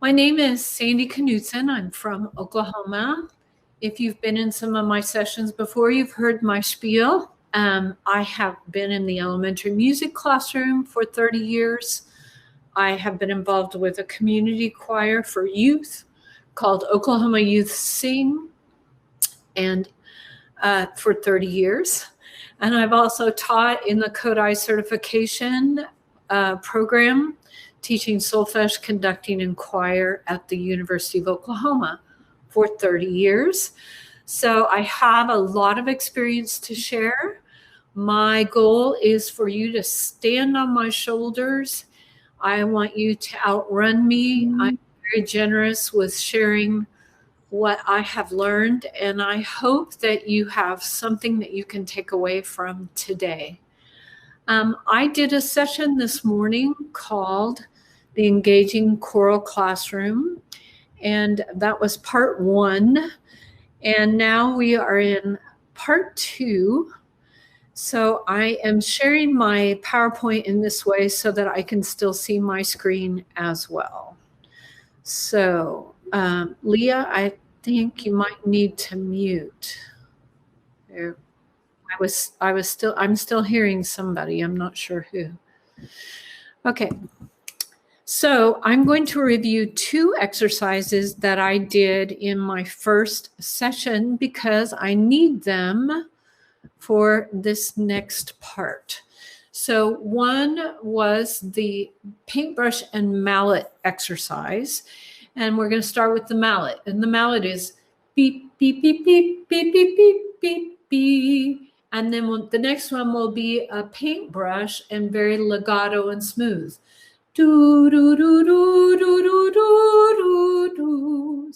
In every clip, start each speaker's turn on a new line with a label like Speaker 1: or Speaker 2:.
Speaker 1: My name is Sandy Knudson. I'm from Oklahoma. If you've been in some of my sessions before, you've heard my spiel. I have been in the elementary music classroom for 30 years. I have been involved with a community choir for youth called Oklahoma Youth Sing, and for 30 years. And I've also taught in the Kodai certification program, teaching solfege, conducting, and choir at the University of Oklahoma for 30 years. So I have a lot of experience to share. My goal is for you to stand on my shoulders. I want you to outrun me. I'm very generous with sharing what I have learned, and I hope that you have something that you can take away from today. I did a session this morning called The Engaging Choral Classroom, and that was part 1. And now we are in part 2. So I am sharing my PowerPoint in this way so that I can still see my screen as well. So Leah, I think you might need to mute. There. I'm still hearing somebody. I'm not sure who. Okay. So I'm going to review 2 exercises that I did in my first session because I need them for this next part. So one was the paintbrush and mallet exercise. And we're going to start with the mallet. And the mallet is beep, beep, beep, beep, beep, beep, beep, beep, beep. And then the next one will be a paintbrush and very legato and smooth. Do, do, do, do, do, do, do, do, do.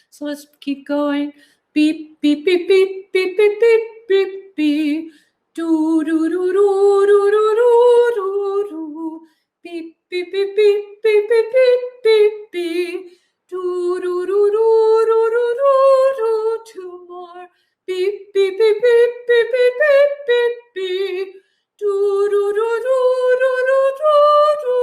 Speaker 1: So let's keep going. Beep, beep, beep, beep, beep, beep, beep, beep, beep. Do, do, do, do, do, do, do, do, do. Beep, beep, beep, beep, beep, beep, beep, beep, beep. Do, do, do, do, do, do, do, do. 2 more. Beep, beep, beep, beep, beep, beep, beep, beep, beep. Do, do, do, do, do, do, do,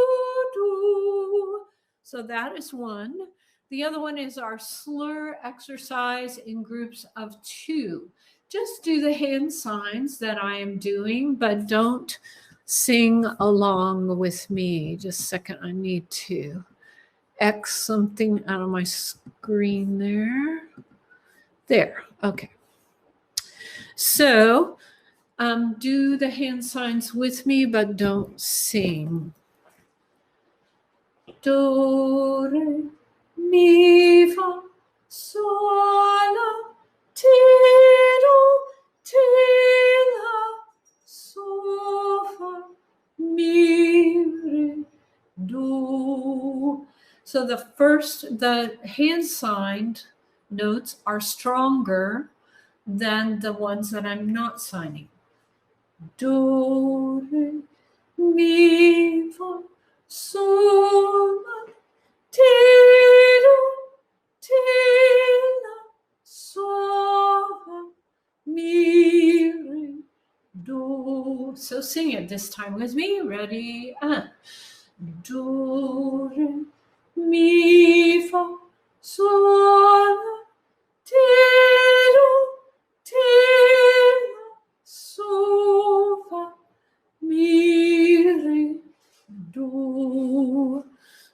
Speaker 1: do. So that is one. The other one is our slur exercise in groups of 2. Just do the hand signs that I am doing, but don't sing along with me. Just a second, I need to X something out of my screen there. There, okay. So do the hand signs with me, but don't sing. Do, re, mi, fa, sol, la, ti, do, ti, la, so, fa, mi, re, do. So the hand signed notes are stronger than the ones that I'm not signing. Do, re, mi, fa, sol, la, ti, do, ti, la, so, fa, mi, re, do. So sing it this time with me. Ready? Do, re, mi, fa, sol, la, ti, do, ti, la, so, fa, mi, re, do.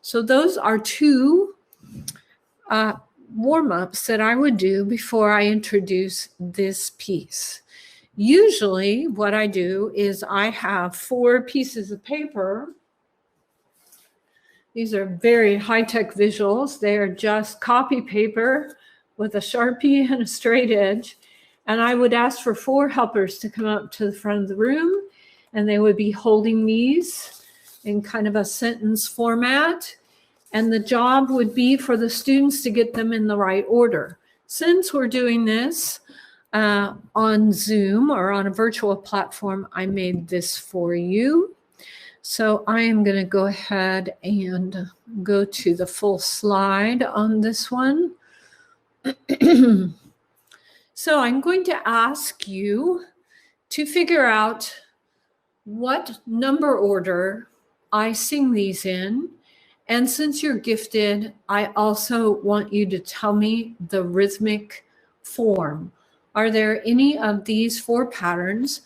Speaker 1: So those are 2 warm-ups that I would do before I introduce this piece. Usually what I do is I have 4 pieces of paper. These are very high-tech visuals. They are just copy paper with a Sharpie and a straight edge. And I would ask for 4 helpers to come up to the front of the room, and they would be holding these in kind of a sentence format. And the job would be for the students to get them in the right order. Since we're doing this on Zoom or on a virtual platform, I made this for you. So I am going to go ahead and go to the full slide on this one. So I'm going to ask you to figure out what number order I sing these in And since you're gifted, I also want you to tell me the rhythmic form. Are there any of these 4 patterns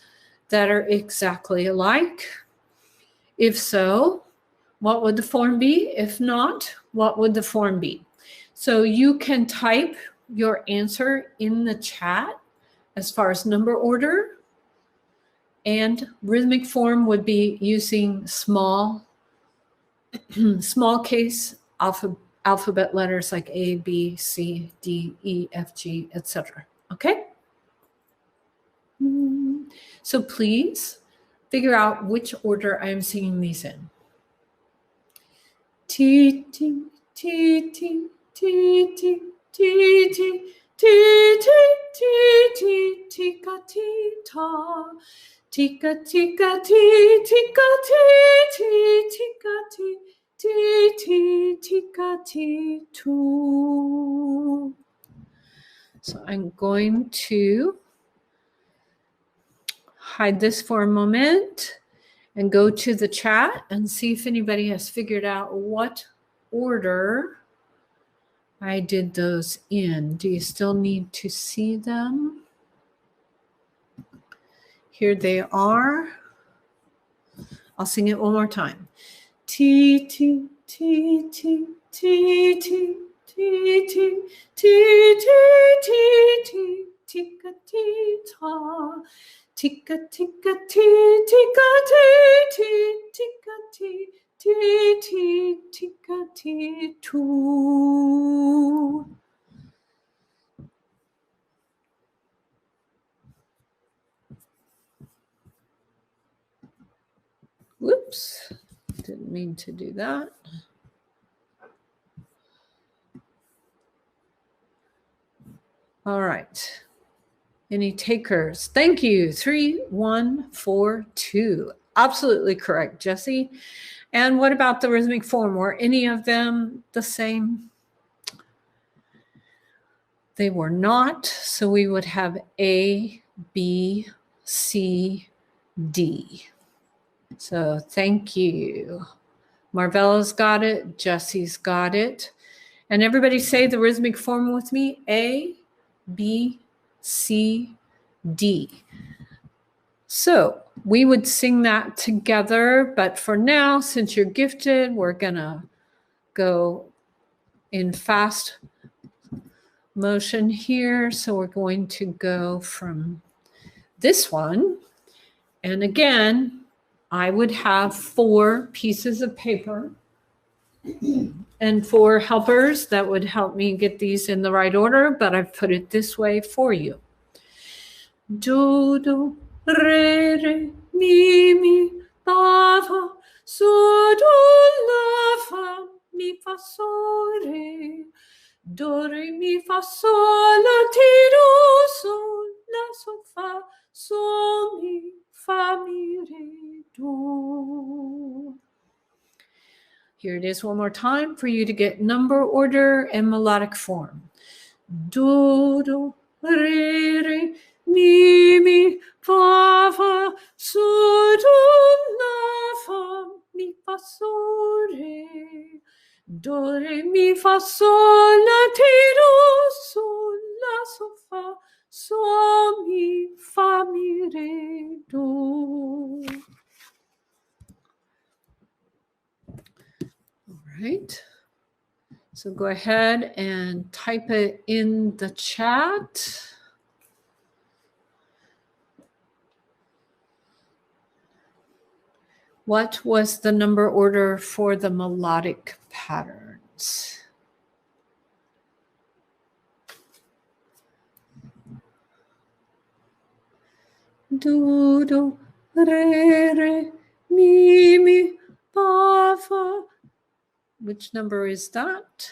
Speaker 1: that are exactly alike? If so, what would the form be? If not, what would the form be? So you can type your answer in the chat as far as number order, and rhythmic form would be using small case alphabet letters like A, B, C, D, E, F, G, etc. Okay? So please figure out which order I am singing these in. Ti, ti, ti, ti, ti, ti, ti, ti, ti, ti, ti, tikka tita, tikka tikka ti, tikka ti, tikka ti, tikka ti, tu. So I'm going to hide this for a moment and go to the chat and see if anybody has figured out what order I did those in. Do you still need to see them? Here they are. I'll sing it one more time. Ti, ti, ti, ti, ti, ti, ti, ti, ti, ti, ti, tikka tita. Tikka tikka ti, tikka ti, tikka ti, tikka ti, tu. Whoops, didn't mean to do that. All right. Any takers? Thank you. 3, 1, 4, 2. Absolutely correct, Jesse. And what about the rhythmic form? Were any of them the same? They were not. So we would have A, B, C, D. So thank you. Marvella's got it. Jesse's got it. And everybody say the rhythmic form with me. A, B, C, D. So we would sing that together, but for now, since you're gifted, we're gonna go in fast motion here. So we're going to go from this one. And again, I would have 4 pieces of paper and 4 helpers that would help me get these in the right order, but I've put it this way for you. Do, do, re, re, mi, fa, fa, so, do, la, fa, mi, fa, so, re. Do, re, mi, fa, so, la, ti, do, so, la, so, fa, so, mi, fa, mi, re, do. Here it is one more time for you to get number order and melodic form. Do, do, re, re, mi, fa, fa, so, do, la, fa, mi, fa, so, re. Do, re, mi, fa, so, la, ti, do, so, la, so, fa, so, mi, fa, mi, re, do. All right. So go ahead and type it in the chat. What was the number order for the melodic patterns? Do, do, re, re, mi, fa, fa. Which number is that?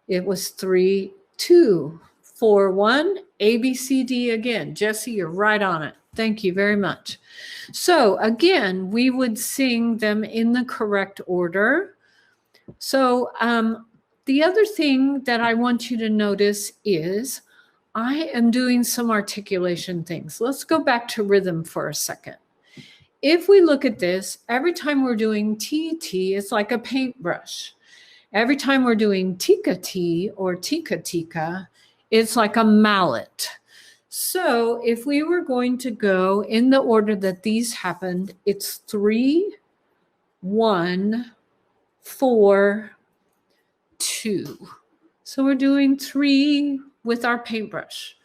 Speaker 1: It was 3, 2, 4, 1, A, B, C, D again. Jesse, you're right on it. Thank you very much. So again, we would sing them in the correct order. So the other thing that I want you to notice is I am doing some articulation things. Let's go back to rhythm for a second. if we look at this, every time we're doing TT, it's like a paintbrush. Every time we're doing Tikka Titi or Tikka Titi, it's like a mallet. So if we were going to go in the order that these happened, it's 3, 1, 4, 2. So we're doing 3 with our paintbrush.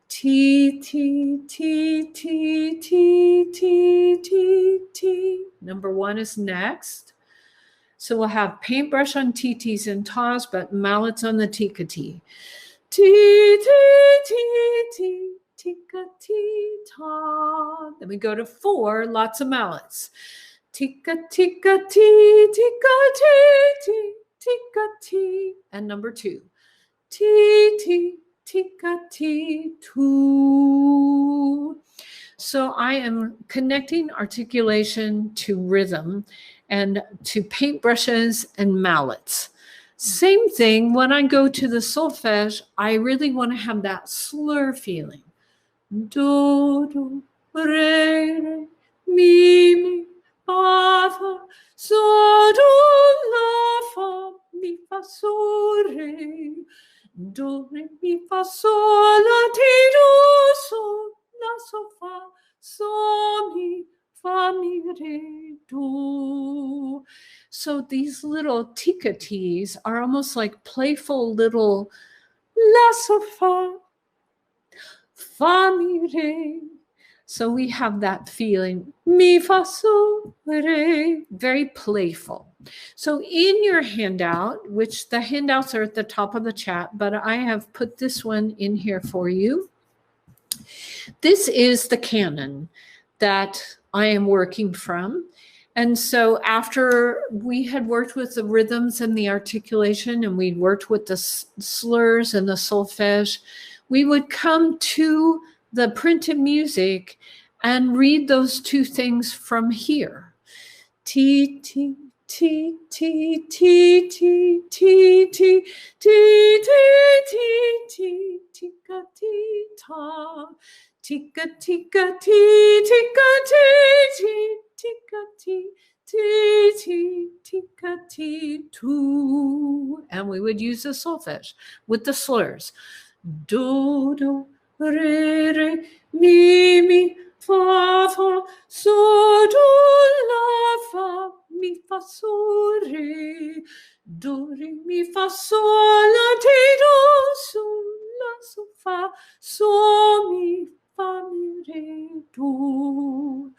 Speaker 1: T, T, T, T, T, T, T, T. Number 1 is next. So we'll have paintbrush on TTs and tas, but mallets on the Tikka Titi. T, T, T, T, Tikka Titi, ta. Then we go to 4, lots of mallets. Tikka, Tikka Titi, Tikka Titi, Tikka Titi. And number 2, T, T, Tikka Titi, 2. So I am connecting articulation to rhythm and to paintbrushes and mallets. Same thing when I go to the solfege, I really want to have that slur feeling. Do, do, re, re, mi, fa, fa, so, do, la, fa, mi, fa, so, re. Do, re, mi, fa, so, la, ti, do, so, la, so, fa, so, mi, fa, mi, re, do. So these little Tikka Titis are almost like playful little la, so, fa, mi, re. So we have that feeling, mi, fa, so, re, very playful. So in your handout, which the handouts are at the top of the chat, but I have put this one in here for you. This is the canon that I am working from. And so after we had worked with the rhythms and the articulation, and we'd worked with the slurs and the solfege, we would come to the printed music and read those 2 things from here. T, T, T, T, T, T, T, T, T, T, T, T, Tikka Titi, ta. Tikka, Tikka, Titi, Tikka Titi, Tikka Titi, Tikka Titi, 2. And we would use the solfege with the slurs. Do, do, re, re, mi, fa, fa, so, do, la, fa, mi, fa, so, re. Do, re, mi, fa, so, la, ti, do, so, la, so, fa, so, mi, fa, mi, re, do.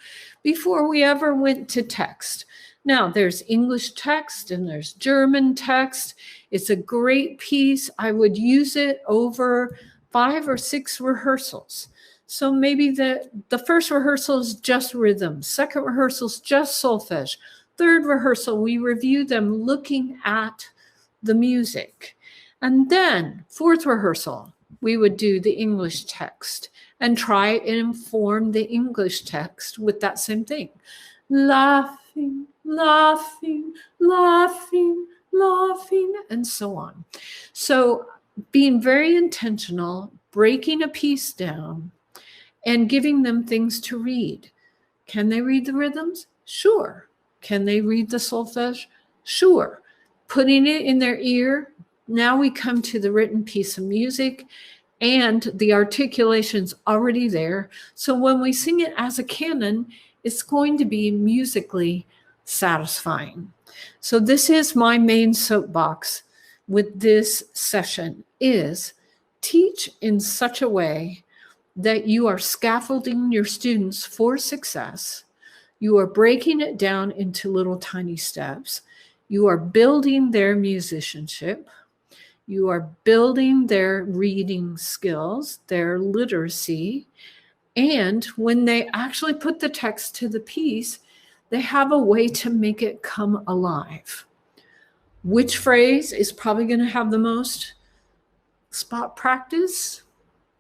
Speaker 1: Before we ever went to text. Now there's English text and there's German text. It's a great piece. I would use it over 5 or 6 rehearsals. So maybe the first rehearsal is just rhythm. Second rehearsal is just solfege. Third rehearsal, we review them looking at the music. And then fourth rehearsal, we would do the English text and try and inform the English text with that same thing. Laughing, laughing, laughing, laughing, and so on. So being very intentional, breaking a piece down, and giving them things to read. Can they read the rhythms? Sure. Can they read the solfege? Sure. Putting it in their ear, now we come to the written piece of music, and the articulation's already there. So when we sing it as a canon, it's going to be musically satisfying. So this is my main soapbox with this session, is teach in such a way that you are scaffolding your students for success. You are breaking it down into little tiny steps. You are building their musicianship. You are building their reading skills, their literacy. And when they actually put the text to the piece, they have a way to make it come alive. Which phrase is probably going to have the most spot practice?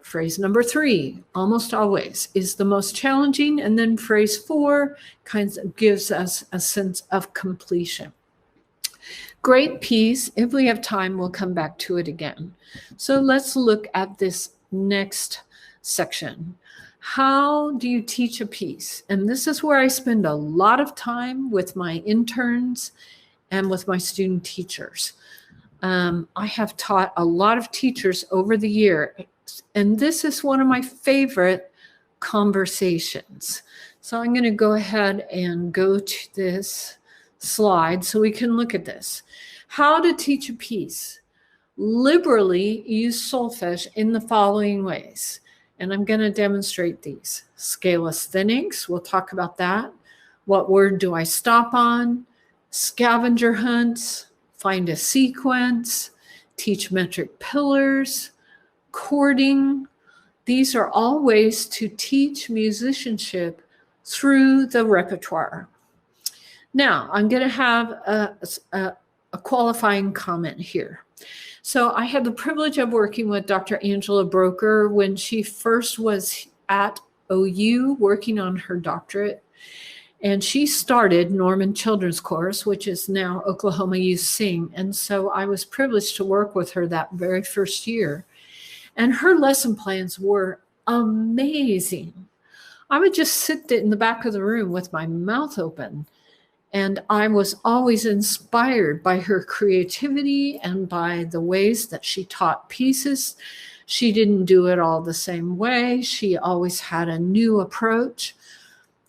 Speaker 1: Phrase number 3, almost always, is the most challenging. And then phrase 4 kind of gives us a sense of completion. Great piece. If we have time, we'll come back to it again. So let's look at this next section. How do you teach a piece? And this is where I spend a lot of time with my interns and with my student teachers. I have taught a lot of teachers over the year, and this is one of my favorite conversations. So I'm going to go ahead and go to this slide so we can look at this. How to teach a piece. Liberally use solfege in the following ways. And I'm going to demonstrate these. Scale-asthenics, we'll talk about that. What word do I stop on? Scavenger hunts, find a sequence, teach metric pillars, chording. These are all ways to teach musicianship through the repertoire. Now, I'm going to have a qualifying comment here. So I had the privilege of working with Dr. Angela Broker when she first was at OU working on her doctorate. And she started Norman Children's Chorus, which is now Oklahoma Youth Sing. And so I was privileged to work with her that very first year. And her lesson plans were amazing. I would just sit in the back of the room with my mouth open. And I was always inspired by her creativity and by the ways that she taught pieces. She didn't do it all the same way. She always had a new approach.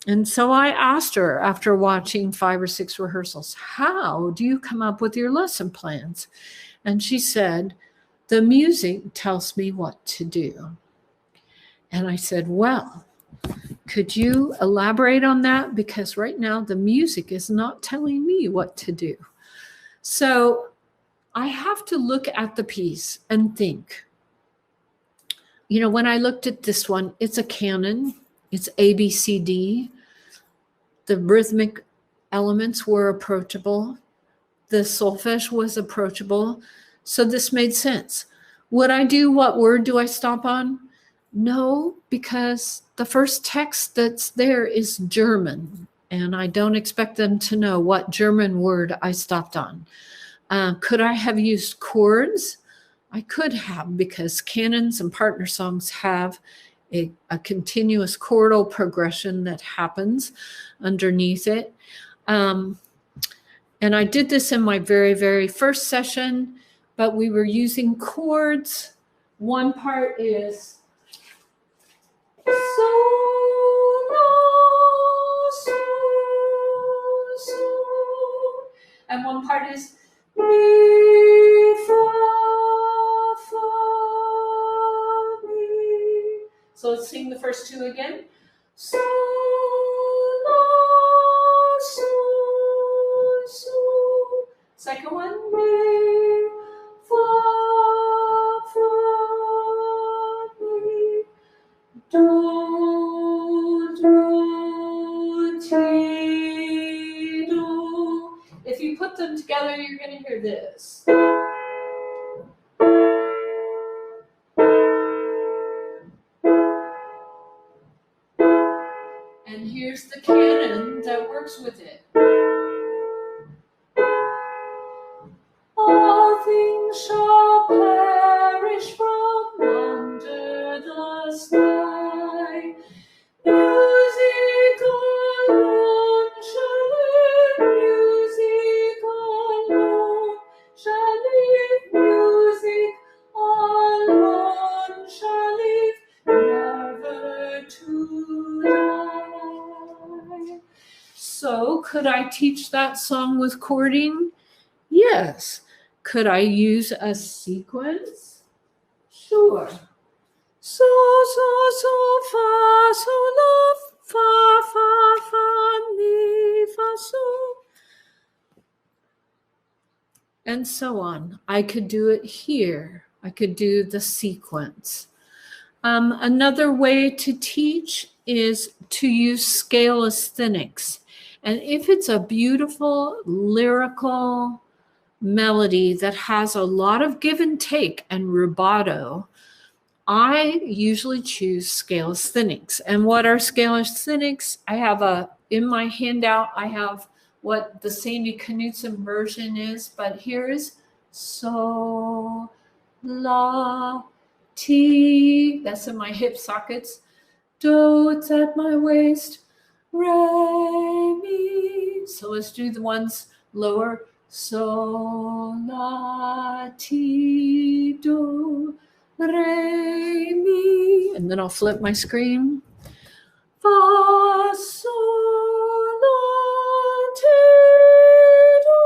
Speaker 1: And so I asked her after watching 5 or 6 rehearsals, how do you come up with your lesson plans? And she said, the music tells me what to do. And I said, well, could you elaborate on that? Because right now the music is not telling me what to do. So I have to look at the piece and think, you know, when I looked at this one, it's a canon, it's ABCD. The rhythmic elements were approachable. The solfege was approachable. So this made sense. Would I do what word do I stop on? No, because the first text that's there is German, and I don't expect them to know what German word I stopped on. Could I have used chords? I could have, because canons and partner songs have a continuous chordal progression that happens underneath it. And I did this in my very, very first session, but we were using chords. One part is so, la, so. And one part is mi, fa, mi. So let's sing the first two again. So, la, so. Second one, mi, fa, mi. Do, ti, do. If you put them together, you're going to hear this. And here's the canon that works with it. All things shall perish from under the sky. Music alone shall live. Music alone shall live. Music alone shall live. Never to die. So, could I teach that song with chording? Yes. Could I use a sequence? Sure. So, fa, so, la, fa, mi, fa, so. And so on. I could do it here. I could do the sequence. Another way to teach is to use scale-asthenics. And if it's a beautiful lyrical melody that has a lot of give and take and rubato, I usually choose scale-asthenics. And what are scale-asthenics? I have in my handout, I have what the Sandy Knudson version is, but here is so, la, ti, that's in my hip sockets, do, it's at my waist, re, mi. So let's do the ones lower. Sol, la, ti, do, re, mi. And then I'll flip my screen. Fa, sol, la, ti, do,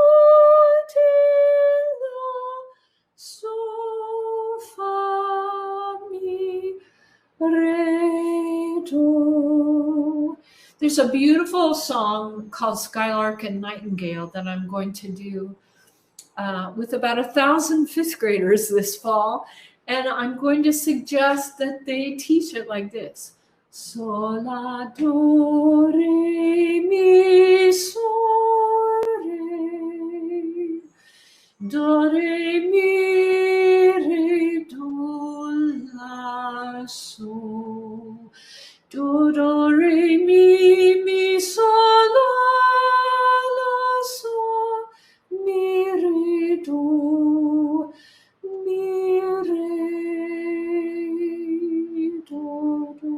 Speaker 1: ti, la, so, fa, mi, re, do. There's a beautiful song called Skylark and Nightingale that I'm going to do with about 1,000 fifth graders this fall. And I'm going to suggest that they teach it like this. Sol, la, do, re, mi, sol, re. Do, re, mi, re, do, la, so. Do, re, mi, sol, la, so. Mi, re, do, mi, re, do.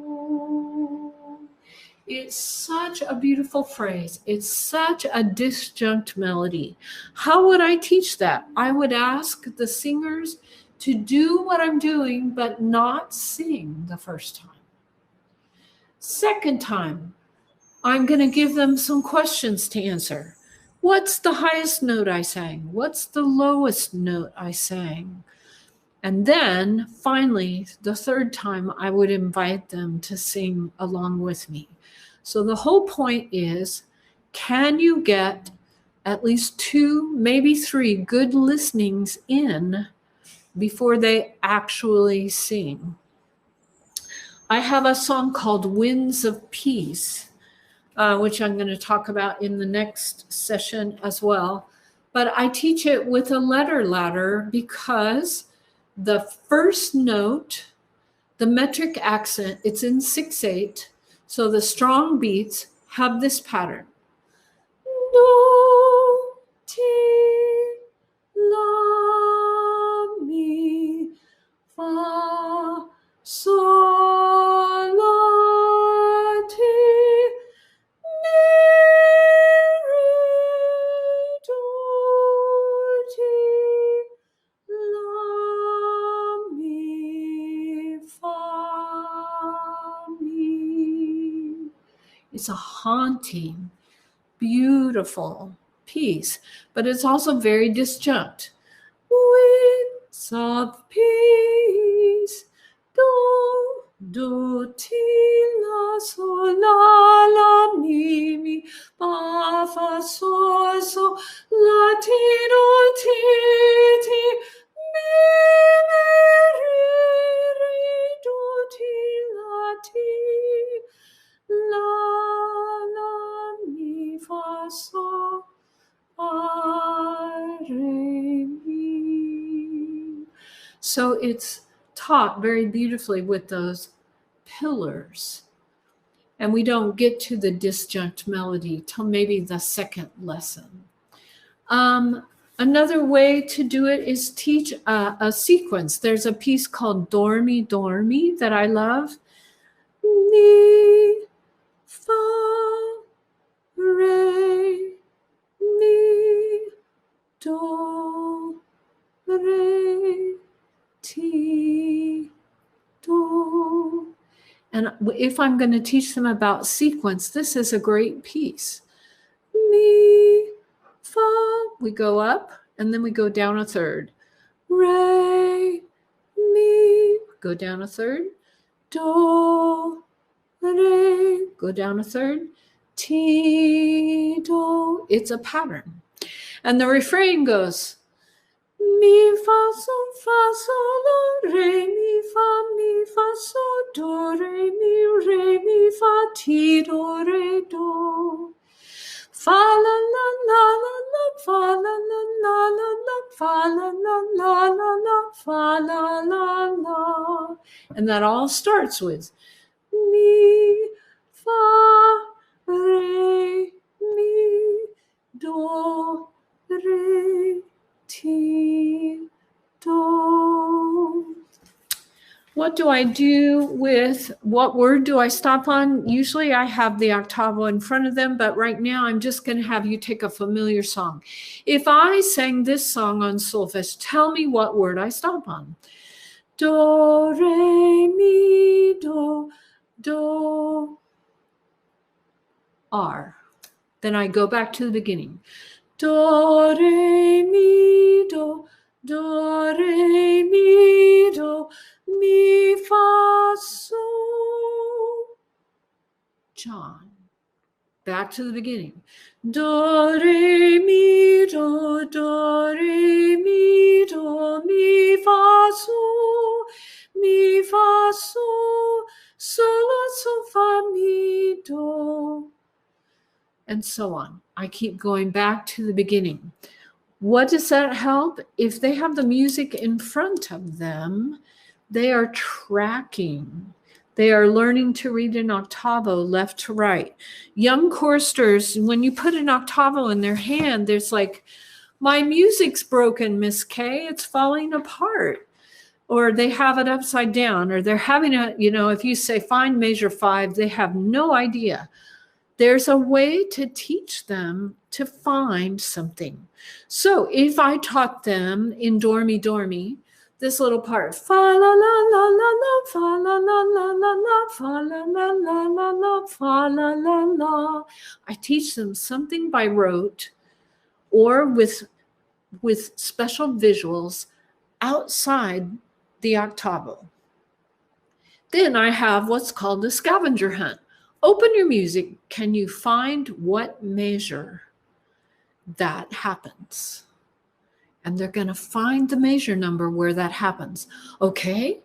Speaker 1: It's such a beautiful phrase. It's such a disjunct melody. How would I teach that? I would ask the singers to do what I'm doing, but not sing the first time. Second time, I'm going to give them some questions to answer. What's the highest note I sang? What's the lowest note I sang? And then finally, the third time, I would invite them to sing along with me. So the whole point is, can you get at least 2, maybe 3 good listenings in before they actually sing? I have a song called Winds of Peace, which I'm going to talk about in the next session as well. But I teach it with a letter ladder because the first note, the metric accent, it's in 6/8. So the strong beats have this pattern. Do, ti, la, mi, fa, sol, la, ti, mi, re, do, ti, la, mi, fa, mi. It's a haunting, beautiful piece, but it's also very disjunct. Winds of peace, do, ti, la, sol, la, mi, fa, sol, la, ti, do, ti, mi, re, do, ti, la, mi, fa, sol, re, mi. So it's taught very beautifully with those pillars. And we don't get to the disjunct melody till maybe the second lesson. Another way to do it is teach a sequence. There's a piece called Dormie, Dormie that I love. Mi, fa, re, mi, do, re, ti, do. And if I'm going to teach them about sequence, this is a great piece. Mi, fa, we go up, and then we go down a third. Re, mi, go down a third. Do, re, go down a third. Ti, do. It's a pattern. And the refrain goes, mi, fa, sol, la, re, mi, fa, sol, do, re, mi, fa, ti, do, re, do. Fa, la, la, la, la, la, fa, la, la, la, la, la, fa, la, la, la, la, la, fa, la, la, la. And that all starts with mi, fa, re, mi, do, re, ti, do. What do I do with, what word do I stop on? Usually I have the octavo in front of them, but right now I'm just going to have you take a familiar song. If I sang this song on solfege, tell me what word I stop on. Do, re, mi, do, R. Then I go back to the beginning. Do, re, mi, do, re, mi, do, mi, fa, sol. John. Back to the beginning. Do, re, mi, do, re, mi, do, mi, fa, sol, sol, sol, fa, mi, do. And so on. I keep going back to the beginning. What does that help? If they have the music in front of them, they are tracking. They are learning to read an octavo left to right. Young choristers, when you put an octavo in their hand, there's like, my music's broken, Miss K. It's falling apart. Or they have it upside down, or they're having a, if you say find measure 5, they have no idea. There's a way to teach them to find something. So if I taught them in Dormie, this little part, fa la la la la la, fa la la la la la, fa la la la la la, fa la la la. I teach them something by rote or with special visuals outside the octavo. Then I have what's called the scavenger hunt. Open your music. Can you find what measure that happens? And they're going to find the measure number where that happens. Okay,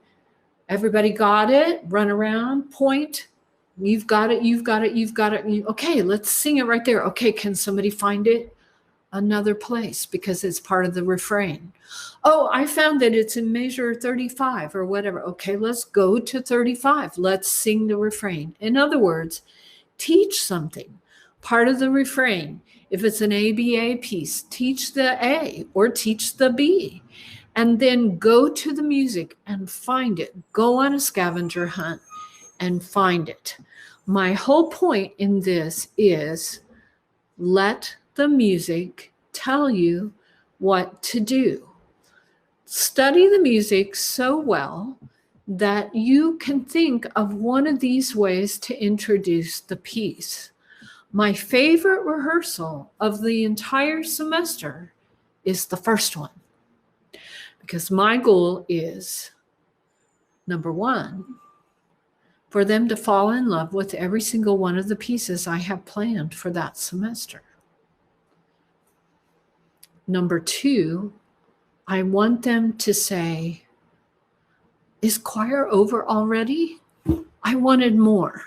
Speaker 1: everybody got it? Run around, point. You've got it, you've got it, you've got it. Okay, let's sing it right there. Okay, can somebody find it? Another place because it's part of the refrain. Oh, I found that it's in measure 35 or whatever. Okay, let's go to 35. Let's sing the refrain. In other words, teach something. Part of the refrain. If it's an ABA piece, teach the A or teach the B. And then go to the music and find it. Go on a scavenger hunt and find it. My whole point in this is let the music tell you what to do. Study the music so well that you can think of one of these ways to introduce the piece. My favorite rehearsal of the entire semester is the first one, because my goal is, number one, for them to fall in love with every single one of the pieces I have planned for that semester. Number two, I want them to say, is choir over already? I wanted more.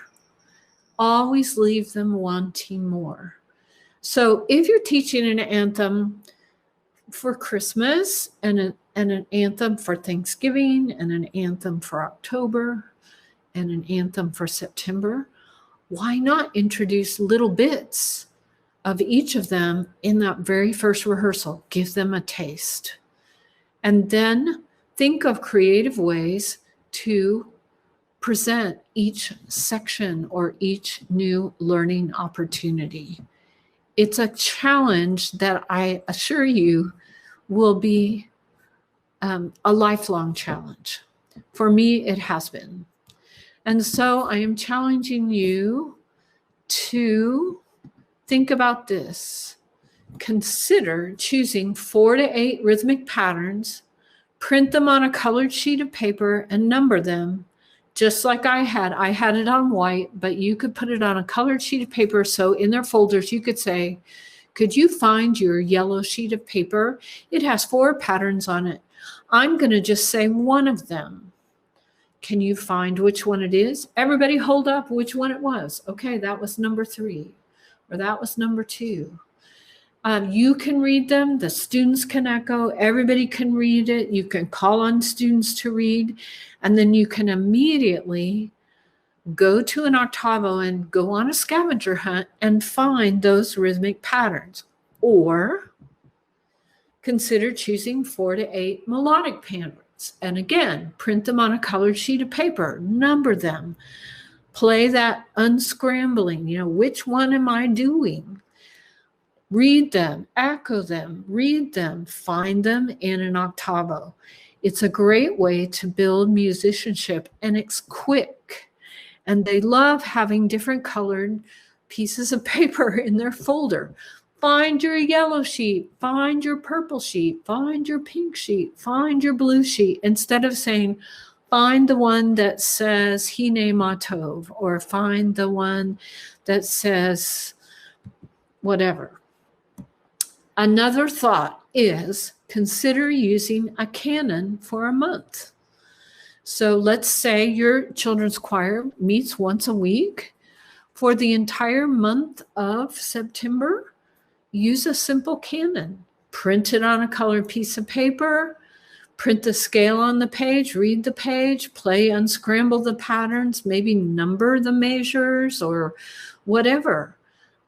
Speaker 1: Always leave them wanting more. So if you're teaching an anthem for Christmas and an anthem for Thanksgiving and an anthem for October and an anthem for September, why not introduce little bits of each of them in that very first rehearsal? Give them a taste. And then think of creative ways to present each section or each new learning opportunity. It's a challenge that I assure you will be a lifelong challenge. For me, it has been. And so I am challenging you to think about this. Consider choosing 4 to 8 rhythmic patterns, print them on a colored sheet of paper and number them, just like I had. I had it on white, but you could put it on a colored sheet of paper. So in their folders, you could say, could you find your yellow sheet of paper? It has 4 patterns on it. I'm going to just say one of them. Can you find which one it is? Everybody hold up which one it was. Okay, that was number 3, or that was number 2. You can read them. The students can echo. Everybody can read it. You can call on students to read. And then you can immediately go to an octavo and go on a scavenger hunt and find those rhythmic patterns. Or consider choosing 4 to 8 melodic And again, print them on a colored sheet of paper, number them, play that unscrambling, which one am I doing? Read them, echo them, read them, find them in an octavo. It's a great way to build musicianship, and it's quick. And they love having different colored pieces of paper in their folder. Find your yellow sheet, find your purple sheet, find your pink sheet, find your blue sheet, instead of saying, find the one that says Hine Matov, or find the one that says whatever. Another thought is consider using a canon for a month. So let's say your children's choir meets once a week. For the entire month of September, use a simple canon. Print it on a colored piece of paper, print the scale on the page, read the page, play, unscramble the patterns, maybe number the measures or whatever.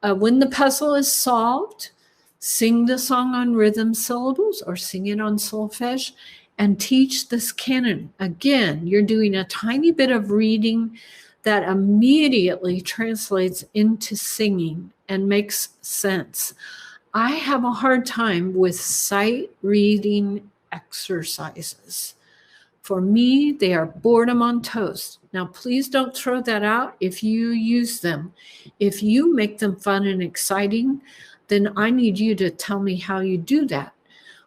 Speaker 1: When the puzzle is solved, sing the song on rhythm syllables or sing it on solfege and teach this canon. Again, you're doing a tiny bit of reading that immediately translates into singing and makes sense. I have a hard time with sight reading exercises. For me, they are boredom on toast. Now, please don't throw that out if you use them. If you make them fun and exciting, then I need you to tell me how you do that.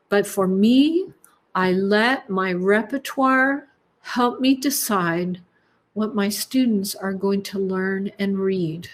Speaker 1: But for me, I let my repertoire help me decide what my students are going to learn and read.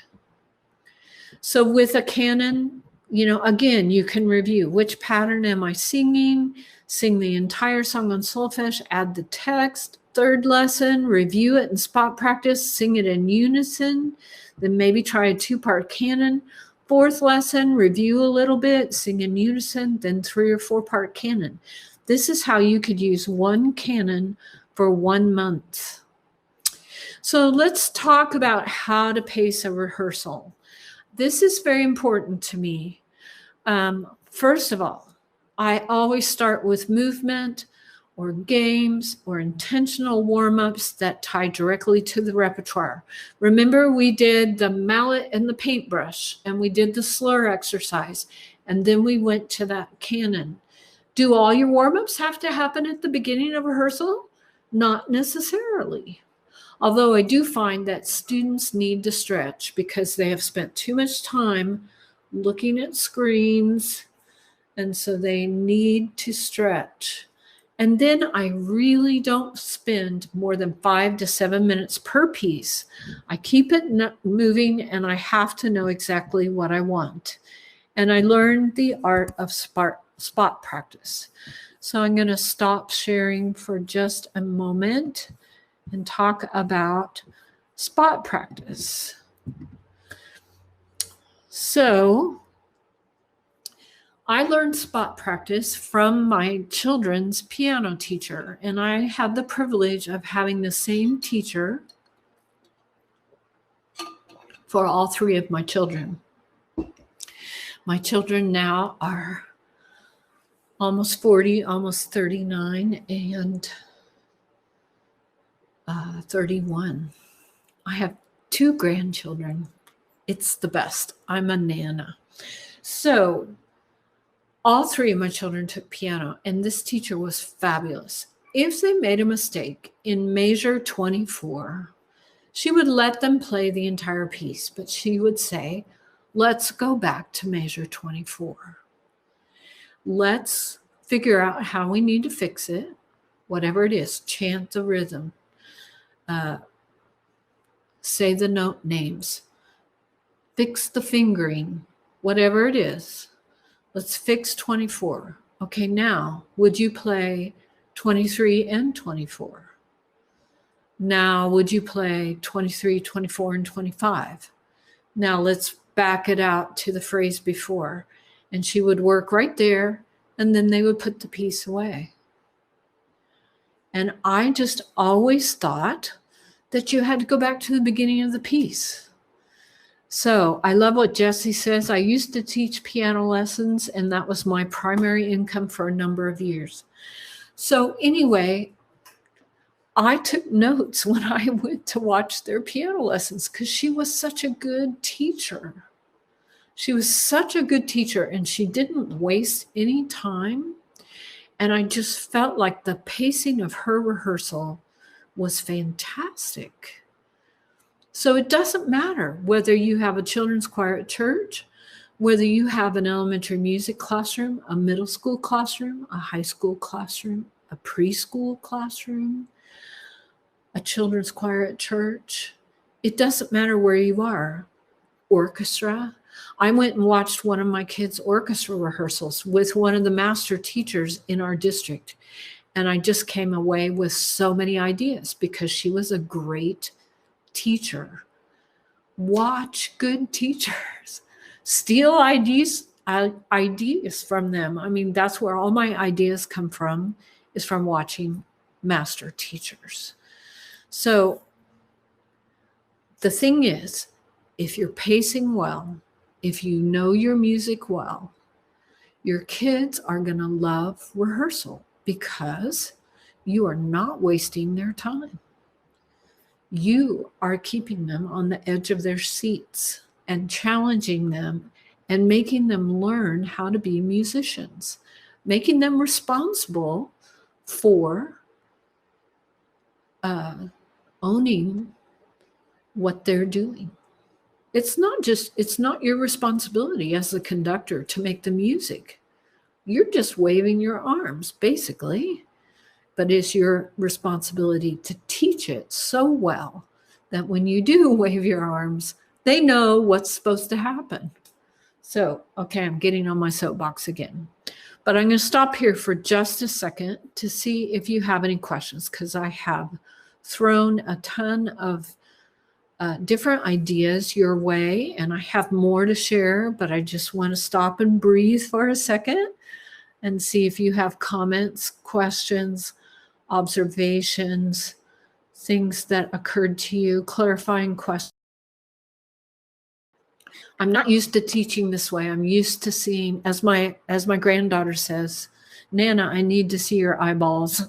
Speaker 1: So with a canon, again, you can review which pattern am I singing, sing the entire song on solfege, add the text. Third lesson, review it and spot practice, sing it in unison, then maybe try a 2-part canon. Fourth lesson, review a little bit, sing in unison, then 3 or 4-part canon. This is how you could use one canon for 1 month. So let's talk about how to pace a rehearsal. This is very important to me. First of all, I always start with movement or games or intentional warm-ups that tie directly to the repertoire. Remember, we did the mallet and the paintbrush, and we did the slur exercise, and then we went to that canon. Do all your warm-ups have to happen at the beginning of rehearsal? Not necessarily. Although I do find that students need to stretch because they have spent too much time looking at screens, and so they need to stretch. And then I really don't spend more than 5 to 7 minutes per piece. I keep it moving, and I have to know exactly what I want. And I learned the art of spot practice. So I'm going to stop sharing for just a moment and talk about spot practice. So I learned spot practice from my children's piano teacher, and I had the privilege of having the same teacher for all 3 of my children. My children now are almost 40, almost 39, and 31. I have 2 grandchildren. It's the best. I'm a nana. So all 3 of my children took piano, and this teacher was fabulous. If they made a mistake in measure 24, she would let them play the entire piece, but she would say, let's go back to measure 24. Let's figure out how we need to fix it, whatever it is, chant the rhythm, say the note names, fix the fingering, whatever it is. Let's fix 24. Okay, now, would you play 23 and 24? Now, would you play 23, 24, and 25? Now, let's back it out to the phrase before. And she would work right there, and then they would put the piece away. And I just always thought that you had to go back to the beginning of the piece. So I love what Jessie says. I used to teach piano lessons, and that was my primary income for a number of years. So anyway, I took notes when I went to watch their piano lessons because she was such a good teacher. She was such a good teacher, and she didn't waste any time. And I just felt like the pacing of her rehearsal was fantastic. So it doesn't matter whether you have a children's choir at church, whether you have an elementary music classroom, a middle school classroom, a high school classroom, a preschool classroom, a children's choir at church. It doesn't matter where you are. Orchestra. I went and watched one of my kids' orchestra rehearsals with one of the master teachers in our district. And I just came away with so many ideas because she was a great teacher. Watch good teachers. Steal ideas from them. I mean, that's where all my ideas come from, is from watching master teachers. So the thing is, if you're pacing well, if you know your music well, your kids are going to love rehearsal because you are not wasting their time. You are keeping them on the edge of their seats and challenging them and making them learn how to be musicians, making them responsible for owning what they're doing. It's not your responsibility as the conductor to make the music. You're just waving your arms, basically. But it's your responsibility to teach it so well that when you do wave your arms, they know what's supposed to happen. So, okay, I'm getting on my soapbox again. But I'm going to stop here for just a second to see if you have any questions, because I have thrown a ton of different ideas your way, and I have more to share, but I just want to stop and breathe for a second and see if you have comments, questions, observations, things that occurred to you, clarifying questions. I'm not used to teaching this way. I'm used to seeing, as my granddaughter says, Nana, I need to see your eyeballs.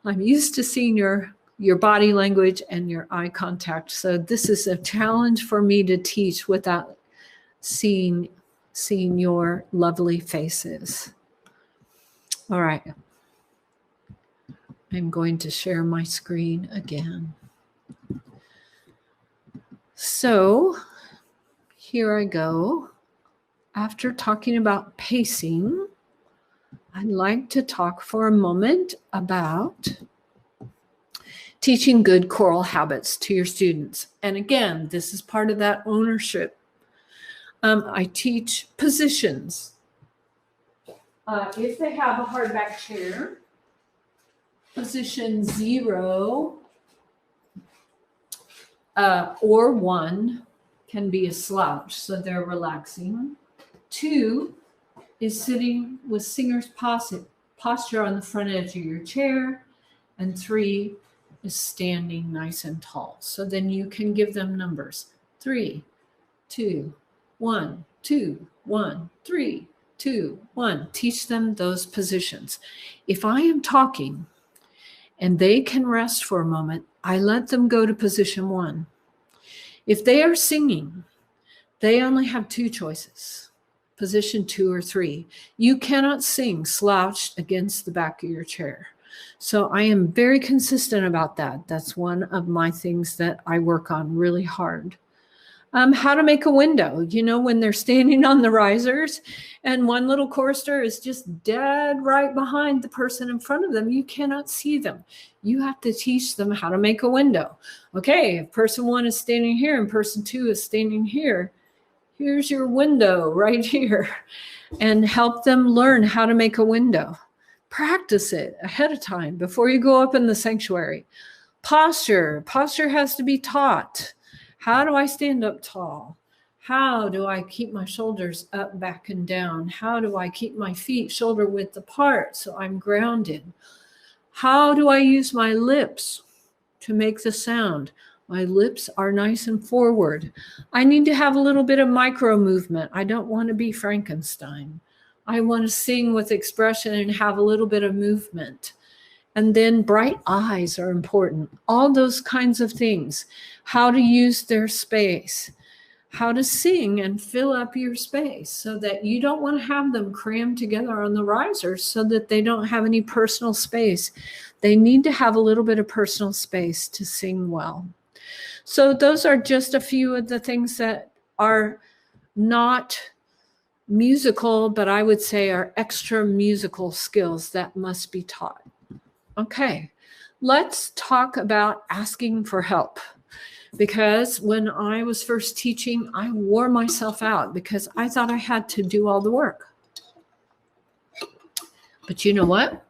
Speaker 1: I'm used to seeing your body language and your eye contact. So this is a challenge for me to teach without seeing your lovely faces. All right. I'm going to share my screen again. So here I go. After talking about pacing, I'd like to talk for a moment about teaching good choral habits to your students. And again, this is part of that ownership. I teach positions. If they have a hardback chair, position 0 or 1 can be a slouch, so they're relaxing. 2 is sitting with singer's posture on the front edge of your chair. And 3 is standing nice and tall. So then you can give them numbers. 3, 2, 1, 2, 1, 3, 2, 1. Teach them those positions. If I am talking and they can rest for a moment, I let them go to position 1. If they are singing, they only have 2 choices, position 2 or 3. You cannot sing slouched against the back of your chair. So I am very consistent about that. That's one of my things that I work on really hard. How to make a window, when they're standing on the risers and one little chorister is just dead right behind the person in front of them, you cannot see them. You have to teach them how to make a window. Okay, if person 1 is standing here and person 2 is standing here, here's your window right here, and help them learn how to make a window. Practice it ahead of time before you go up in the sanctuary. Posture has to be taught. How do I stand up tall? How do I keep my shoulders up, back, and down? How do I keep my feet shoulder width apart so I'm grounded? How do I use my lips to make the sound? My lips are nice and forward. I need to have a little bit of micro movement. I don't want to be Frankenstein. I want to sing with expression and have a little bit of movement. And then bright eyes are important. All those kinds of things. How to use their space. How to sing and fill up your space so that you don't want to have them crammed together on the risers so that they don't have any personal space. They need to have a little bit of personal space to sing well. So those are just a few of the things that are not musical, but I would say are extra musical skills that must be taught. Okay, let's talk about asking for help. Because when I was first teaching, I wore myself out because I thought I had to do all the work. But you know what?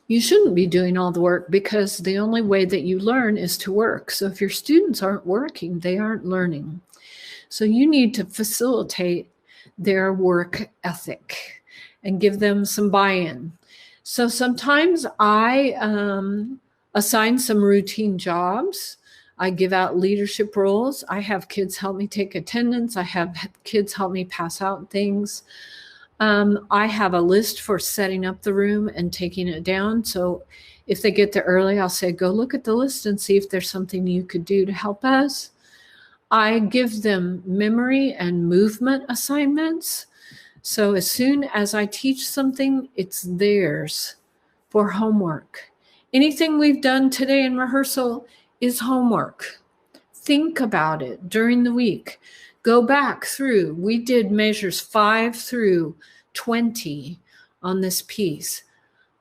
Speaker 1: You shouldn't be doing all the work because the only way that you learn is to work. So if your students aren't working, they aren't learning. So you need to facilitate their work ethic and give them some buy-in. So sometimes I assign some routine jobs. I give out leadership roles. I have kids help me take attendance. I have kids help me pass out things. I have a list for setting up the room and taking it down. So if they get there early, I'll say, go look at the list and see if there's something you could do to help us. I give them memory and movement assignments. So as soon as I teach something, it's theirs for homework. Anything we've done today in rehearsal is homework. Think about it during the week. Go back through. We did measures 5 through 20 on this piece.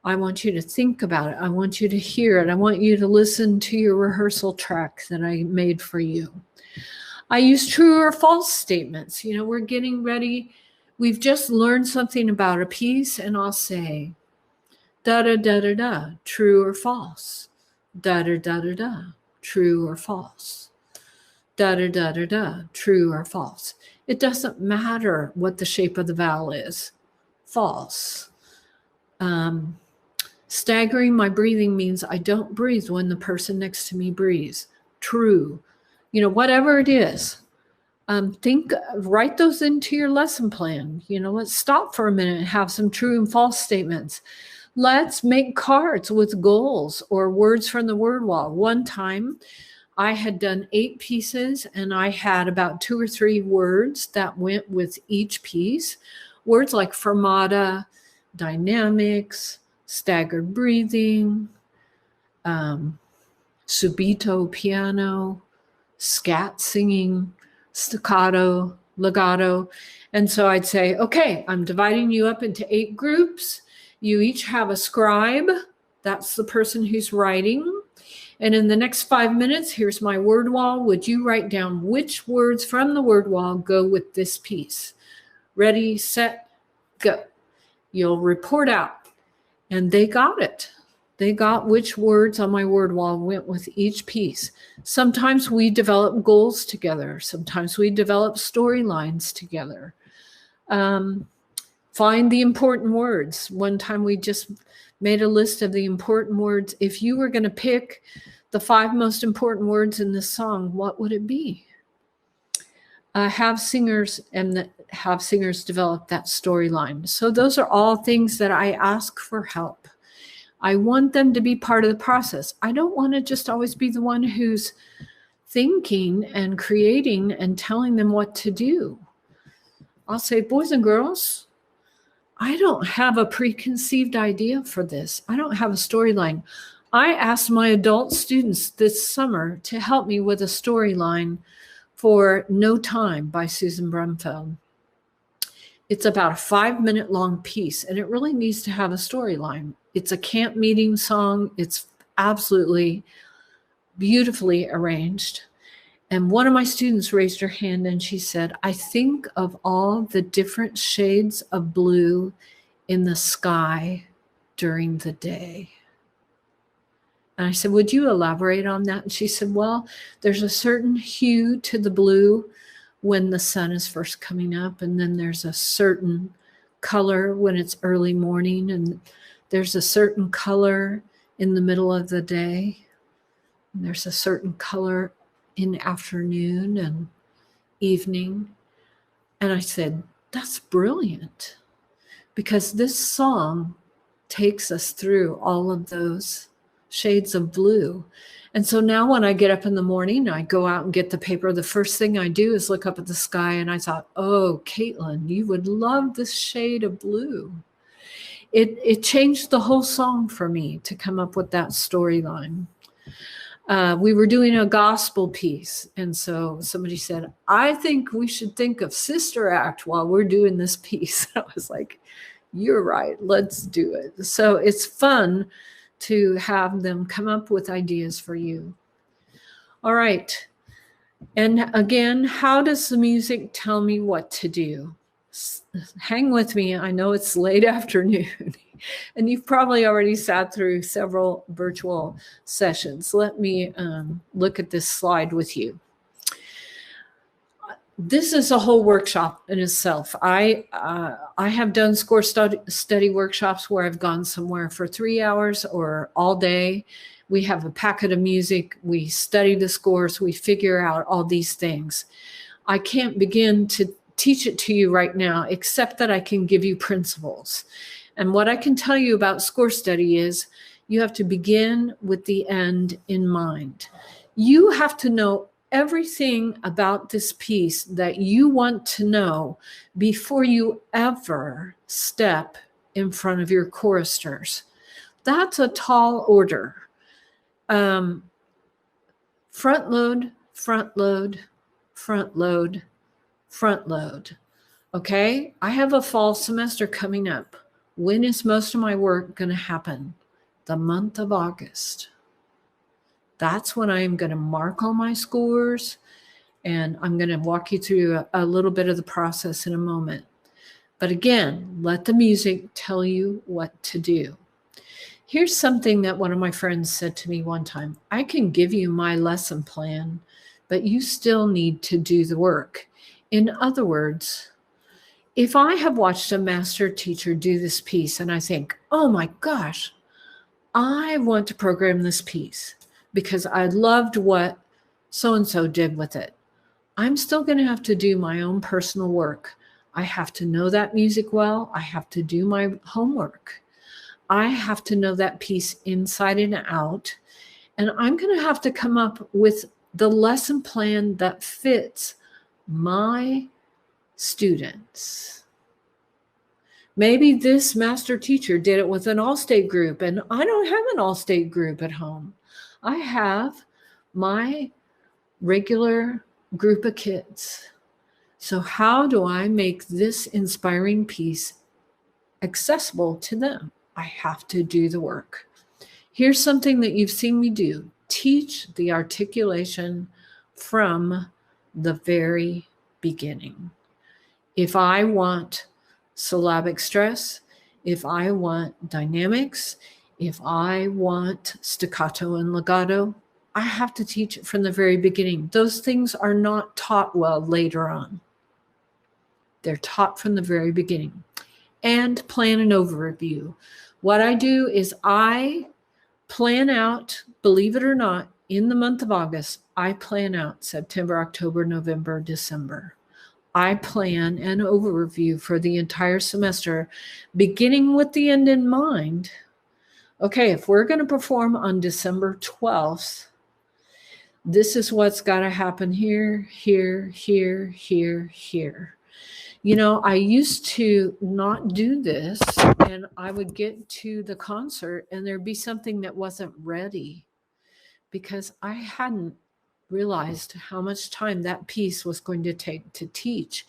Speaker 1: I want you to think about it. I want you to hear it. I want you to listen to your rehearsal track that I made for you. I use true or false statements. You know, we're getting ready. We've just learned something about a piece, and I'll say, da-da-da-da-da, true or false. Da-da-da-da-da, true or false. Da-da-da-da-da, true or false. It doesn't matter what the shape of the vowel is. False. Staggering my breathing means I don't breathe when the person next to me breathes. True. You know, whatever it is. Write those into your lesson plan. You know, let's stop for a minute and have some true and false statements. Let's make cards with goals or words from the word wall. One time I had done 8 pieces and I had about 2 or 3 words that went with each piece. Words like fermata, dynamics, staggered breathing, subito piano, scat singing, staccato, legato. And so I'd say, okay, I'm dividing you up into 8 groups. You each have a scribe. That's the person who's writing. And in the next 5 minutes, here's my word wall. Would you write down which words from the word wall go with this piece? Ready, set, go. You'll report out. And they got it. They got which words on my word wall went with each piece. Sometimes we develop goals together. Sometimes we develop storylines together. Find the important words. One time we just made a list of the important words. If you were going to pick the 5 most important words in this song, what would it be? Have singers develop that storyline. So those are all things that I ask for help. I want them to be part of the process. I don't want to just always be the one who's thinking and creating and telling them what to do. I'll say, boys and girls, I don't have a preconceived idea for this. I don't have a storyline. I asked my adult students this summer to help me with a storyline for No Time by Susan Brumfeld. It's about a 5-minute long piece, and it really needs to have a storyline. It's a camp meeting song. It's absolutely beautifully arranged. And one of my students raised her hand and she said, I think of all the different shades of blue in the sky during the day. And I said, would you elaborate on that? And she said, well, there's a certain hue to the blue when the sun is first coming up. And then there's a certain color when it's early morning. And there's a certain color in the middle of the day. And there's a certain color in afternoon and evening. And I said, that's brilliant. Because this song takes us through all of those shades of blue. And so now when I get up in the morning, I go out and get the paper. The first thing I do is look up at the sky, and I thought, oh, Caitlin, you would love this shade of blue. It changed the whole song for me to come up with that storyline. We were doing a gospel piece, and so somebody said, I think we should think of Sister Act while we're doing this piece. I was like, you're right, let's do it. So it's fun to have them come up with ideas for you. All right. And again, how does the music tell me what to do? Hang with me. I know it's late afternoon, and you've probably already sat through several virtual sessions. Let me look at this slide with you. This is a whole workshop in itself. I have done score study workshops where I've gone somewhere for 3 hours or all day. We have a packet of music. We study the scores. We figure out all these things. I can't begin to teach it to you right now, except that I can give you principles. And what I can tell you about score study is you have to begin with the end in mind. You have to know everything about this piece that you want to know before you ever step in front of your choristers. That's a tall order. Front load, front load, front load, front load. Okay, I have a fall semester coming up. When is most of my work going to happen? The month of August. That's when I am going to mark all my scores, and I'm going to walk you through a little bit of the process in a moment. But again, let the music tell you what to do. Here's something that one of my friends said to me one time. I can give you my lesson plan, but you still need to do the work. In other words, if I have watched a master teacher do this piece and I think, oh my gosh, I want to program this piece because I loved what so-and-so did with it, I'm still going to have to do my own personal work. I have to know that music well. I have to do my homework. I have to know that piece inside and out. And I'm going to have to come up with the lesson plan that fits my students. Maybe this master teacher did it with an all-state group, and I don't have an all-state group at home. I have my regular group of kids. So how do I make this inspiring piece accessible to them? I have to do the work. Here's something that you've seen me do. Teach the articulation from the very beginning. If I want syllabic stress, if I want dynamics, if I want staccato and legato, I have to teach it from the very beginning. Those things are not taught well later on. They're taught from the very beginning. And plan an overview. What I do is I plan out, believe it or not, in the month of August, I plan out September, October, November, December. I plan an overview for the entire semester, beginning with the end in mind. Okay, if we're going to perform on December 12th, this is what's got to happen here, here, here, here, here. You know, I used to not do this, and I would get to the concert and there'd be something that wasn't ready because I hadn't realized how much time that piece was going to take to teach.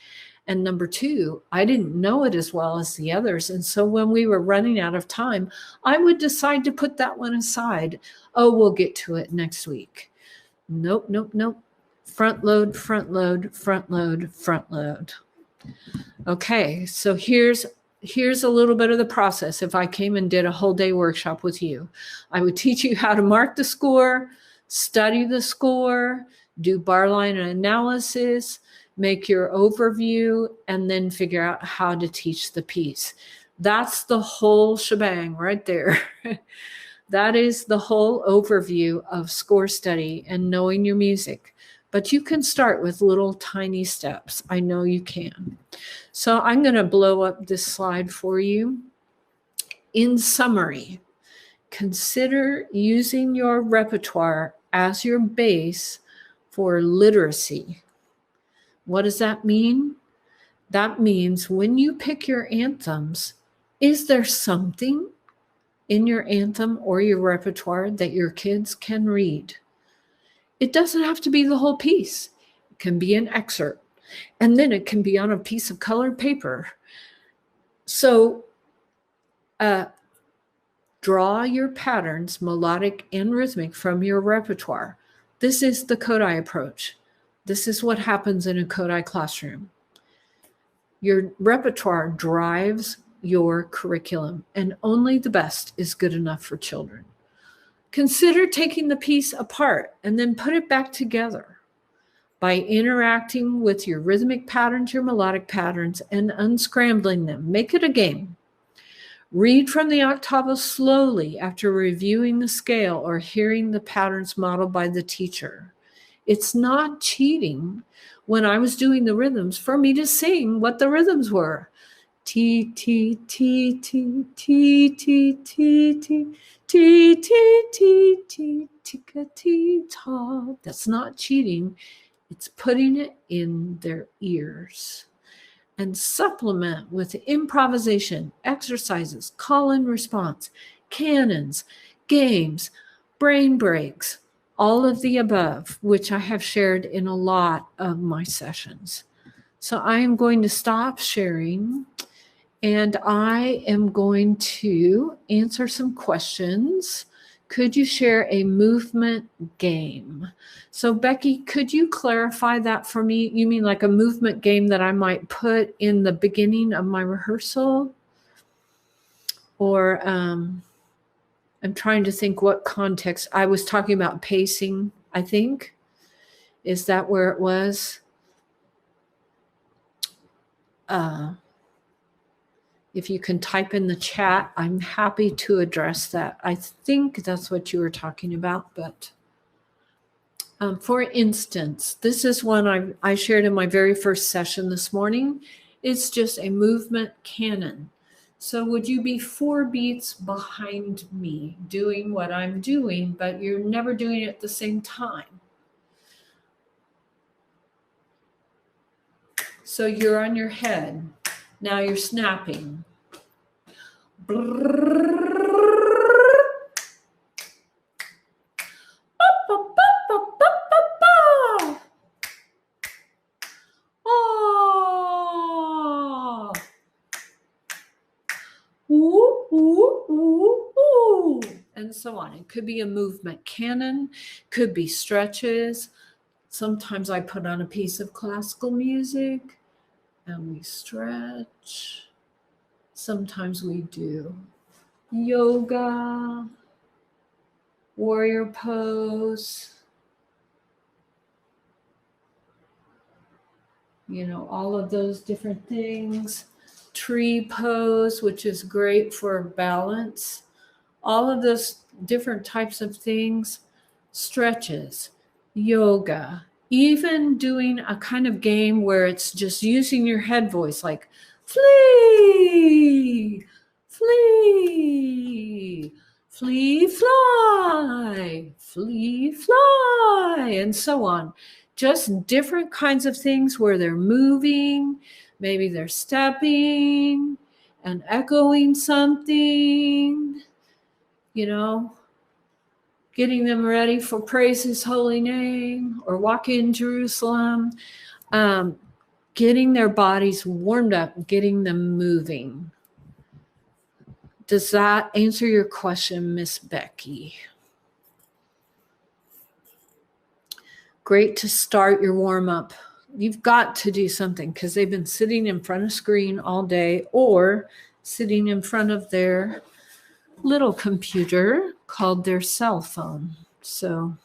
Speaker 1: And number two, I didn't know it as well as the others. And so when we were running out of time, I would decide to put that one aside. Oh, we'll get to it next week. Nope, nope, nope. Front load, front load, front load, front load. Okay, so here's a little bit of the process. If I came and did a whole day workshop with you, I would teach you how to mark the score, study the score, do bar line analysis, make your overview, and then figure out how to teach the piece. That's the whole shebang right there. That is the whole overview of score study and knowing your music. But you can start with little tiny steps. I know you can. So I'm going to blow up this slide for you. In summary, consider using your repertoire as your base for literacy. What does that mean? That means when you pick your anthems, is there something in your anthem or your repertoire that your kids can read? It doesn't have to be the whole piece. It can be an excerpt, and then it can be on a piece of colored paper. So draw your patterns, melodic and rhythmic, from your repertoire. This is the Kodai approach. This is what happens in a Kodai classroom. Your repertoire drives your curriculum, and only the best is good enough for children. Consider taking the piece apart and then put it back together by interacting with your rhythmic patterns, your melodic patterns, and unscrambling them. Make it a game. Read from the octavo slowly after reviewing the scale or hearing the patterns modeled by the teacher. It's not cheating when I was doing the rhythms for me to sing what the rhythms were. T, T, T, T, T, T, T, T, T, T, T, T, Tikka Titi. That's not cheating. It's putting it in their ears. And supplement with improvisation, exercises, call and response, canons, games, brain breaks, all of the above, which I have shared in a lot of my sessions. So I am going to stop sharing, and I am going to answer some questions. Could you share a movement game? So Becky, could you clarify that for me? You mean like a movement game that I might put in the beginning of my rehearsal? Or I'm trying to think what context. I was talking about pacing, I think. Is that where it was? If you can type in the chat, I'm happy to address that. I think that's what you were talking about. But for instance, this is one I shared in my very first session this morning. It's just a movement canon. So would you be 4 beats behind me doing what I'm doing, but you're never doing it at the same time? So you're on your head. Now you're snapping. Oh. Ooh, ooh, ooh, ooh. And so on. It could be a movement canon, could be stretches. Sometimes I put on a piece of classical music and we stretch. Sometimes we do yoga, warrior pose, you know, all of those different things. Tree pose, which is great for balance. All of those different types of things. Stretches, yoga, even doing a kind of game where it's just using your head voice, like flee, flee, flee, fly, flee, fly, and so on. Just different kinds of things where they're moving, maybe they're stepping and echoing something, you know, getting them ready for praise his holy name or walk in Jerusalem. Getting their bodies warmed up, getting them moving. Does that answer your question, Miss Becky? Great to start your warm-up. You've got to do something because they've been sitting in front of screen all day or sitting in front of their little computer called their cell phone. So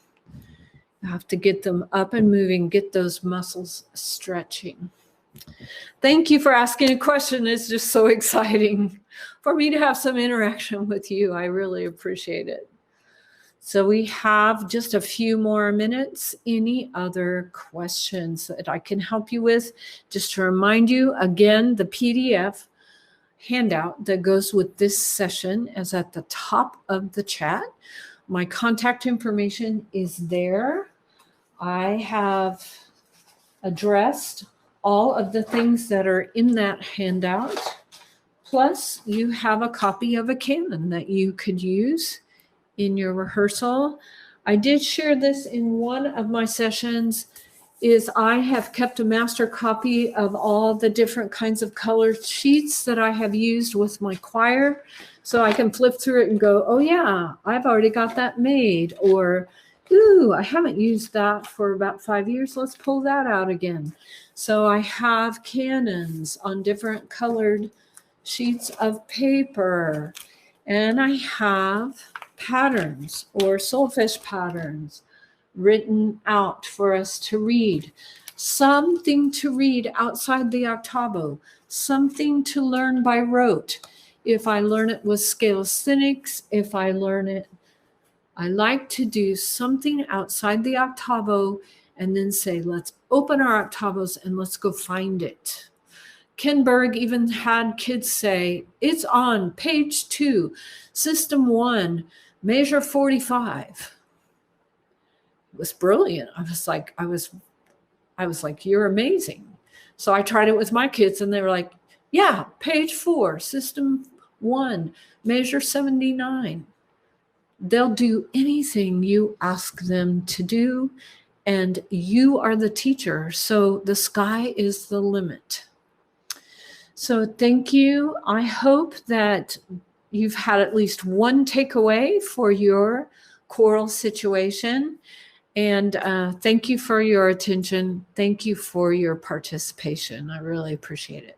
Speaker 1: you have to get them up and moving, get those muscles stretching. Thank you for asking a question. It's just so exciting for me to have some interaction with you. I really appreciate it. So we have just a few more minutes. Any other questions that I can help you with? Just to remind you, again, the PDF handout that goes with this session is at the top of the chat. My contact information is there. I have addressed all of the things that are in that handout. Plus, you have a copy of a canon that you could use in your rehearsal. I did share this in one of my sessions, is I have kept a master copy of all the different kinds of colored sheets that I have used with my choir. So I can flip through it and go, oh yeah, I've already got that made. Or, ooh, I haven't used that for about 5 years. Let's pull that out again. So I have canons on different colored sheets of paper. And I have patterns or solfege patterns written out for us to read. Something to read outside the octavo, something to learn by rote. If I learn it with scalesthenics, if I learn it, I like to do something outside the octavo and then say, let's open our octavos and let's go find it. Ken Berg even had kids say, it's on page 2, system 1, measure 45. It was brilliant. I was like, you're amazing. So I tried it with my kids and they were like, yeah, page 4, system 1, measure 79. They'll do anything you ask them to do, and you are the teacher. So the sky is the limit. So thank you. I hope that you've had at least one takeaway for your choral situation. And thank you for your attention. Thank you for your participation. I really appreciate it.